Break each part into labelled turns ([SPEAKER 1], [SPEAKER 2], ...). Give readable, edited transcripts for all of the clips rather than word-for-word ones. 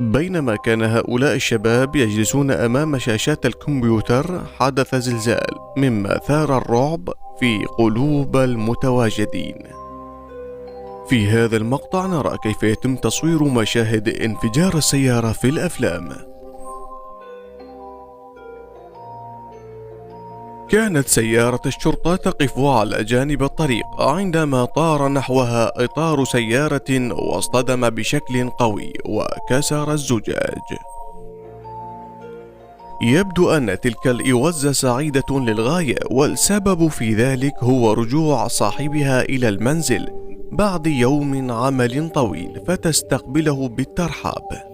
[SPEAKER 1] بينما كان هؤلاء الشباب يجلسون أمام شاشات الكمبيوتر، حدث زلزال مما ثار الرعب في قلوب المتواجدين. في هذا المقطع نرى كيف يتم تصوير مشاهد انفجار السيارة في الأفلام. كانت سيارة الشرطة تقف على جانب الطريق عندما طار نحوها إطار سيارة واصطدم بشكل قوي وكسر الزجاج. يبدو أن تلك الإوزة سعيدة للغاية، والسبب في ذلك هو رجوع صاحبها إلى المنزل بعد يوم عمل طويل، فتستقبله بالترحاب.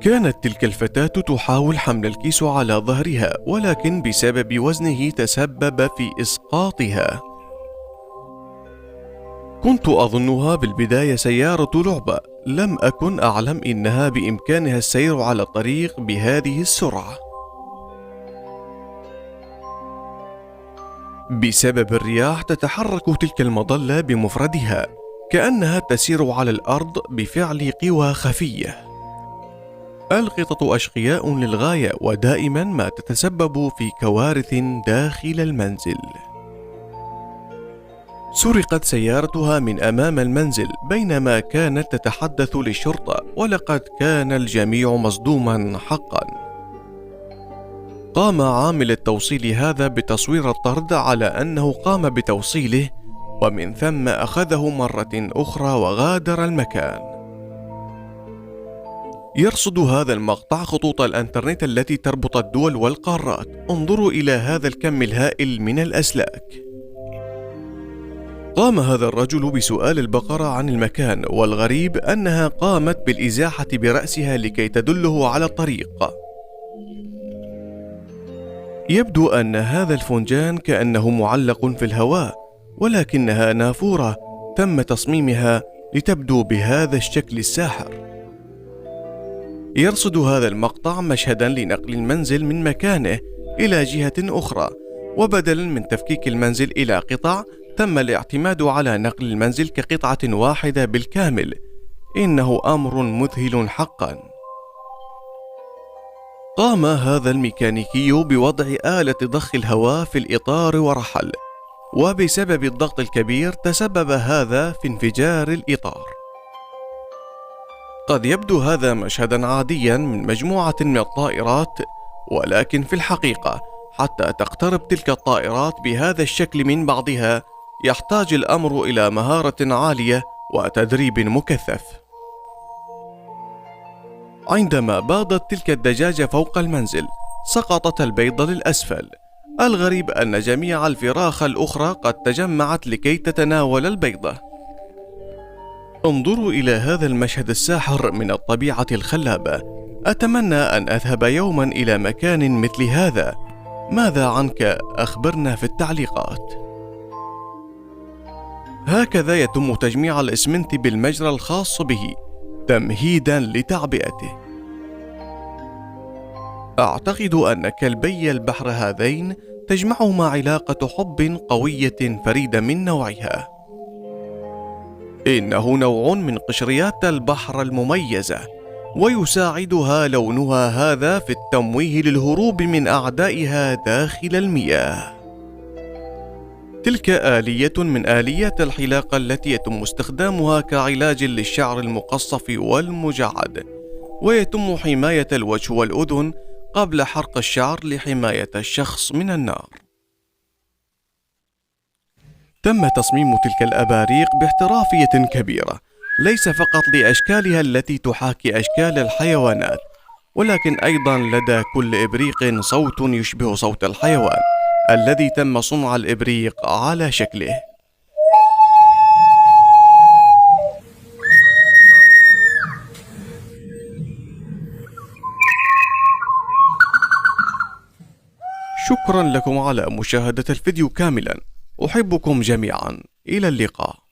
[SPEAKER 1] كانت تلك الفتاة تحاول حمل الكيس على ظهرها، ولكن بسبب وزنه تسبب في إسقاطها. كنت أظنها بالبداية سيارة لعبة، لم أكن أعلم إنها بإمكانها السير على الطريق بهذه السرعة. بسبب الرياح تتحرك تلك المظلة بمفردها، كأنها تسير على الأرض بفعل قوى خفية. القطط أشقياء للغاية، ودائما ما تتسبب في كوارث داخل المنزل. سرقت سيارتها من أمام المنزل بينما كانت تتحدث للشرطة، ولقد كان الجميع مصدوما حقا. قام عامل التوصيل هذا بتصوير الطرد على أنه قام بتوصيله، ومن ثم أخذه مرة أخرى وغادر المكان. يرصد هذا المقطع خطوط الإنترنت التي تربط الدول والقارات. انظروا إلى هذا الكم الهائل من الأسلاك. قام هذا الرجل بسؤال البقرة عن المكان، والغريب أنها قامت بالإزاحة برأسها لكي تدله على الطريق. يبدو أن هذا الفنجان كأنه معلق في الهواء، ولكنها نافورة تم تصميمها لتبدو بهذا الشكل الساحر. يرصد هذا المقطع مشهدا لنقل المنزل من مكانه إلى جهة أخرى، وبدلا من تفكيك المنزل إلى قطع تم الاعتماد على نقل المنزل كقطعة واحدة بالكامل. إنه أمر مذهل حقا. قام هذا الميكانيكي بوضع آلة ضخ الهواء في الإطار ورحل، وبسبب الضغط الكبير تسبب هذا في انفجار الإطار. قد يبدو هذا مشهدا عاديا من مجموعة من الطائرات، ولكن في الحقيقة حتى تقترب تلك الطائرات بهذا الشكل من بعضها يحتاج الأمر إلى مهارة عالية وتدريب مكثف. عندما باضت تلك الدجاجة فوق المنزل سقطت البيضة للأسفل. الغريب أن جميع الفراخ الأخرى قد تجمعت لكي تتناول البيضة. انظروا إلى هذا المشهد الساحر من الطبيعة الخلابة. أتمنى أن أذهب يوما إلى مكان مثل هذا. ماذا عنك؟ أخبرنا في التعليقات. هكذا يتم تجميع الإسمنت بالمجرى الخاص به تمهيدا لتعبئته. أعتقد أن كلبي البحر هذين تجمعهما علاقة حب قوية فريدة من نوعها. إنه نوع من قشريات البحر المميزة، ويساعدها لونها هذا في التمويه للهروب من أعدائها داخل المياه. تلك آلية من آليات الحلاقة التي يتم استخدامها كعلاج للشعر المقصف والمجعد، ويتم حماية الوجه والأذن قبل حرق الشعر لحماية الشخص من النار. تم تصميم تلك الأباريق باحترافية كبيرة، ليس فقط لأشكالها التي تحاكي أشكال الحيوانات، ولكن أيضا لدى كل إبريق صوت يشبه صوت الحيوان الذي تم صنع الإبريق على شكله. شكرا لكم على مشاهدة الفيديو كاملا. أحبكم جميعا. إلى اللقاء.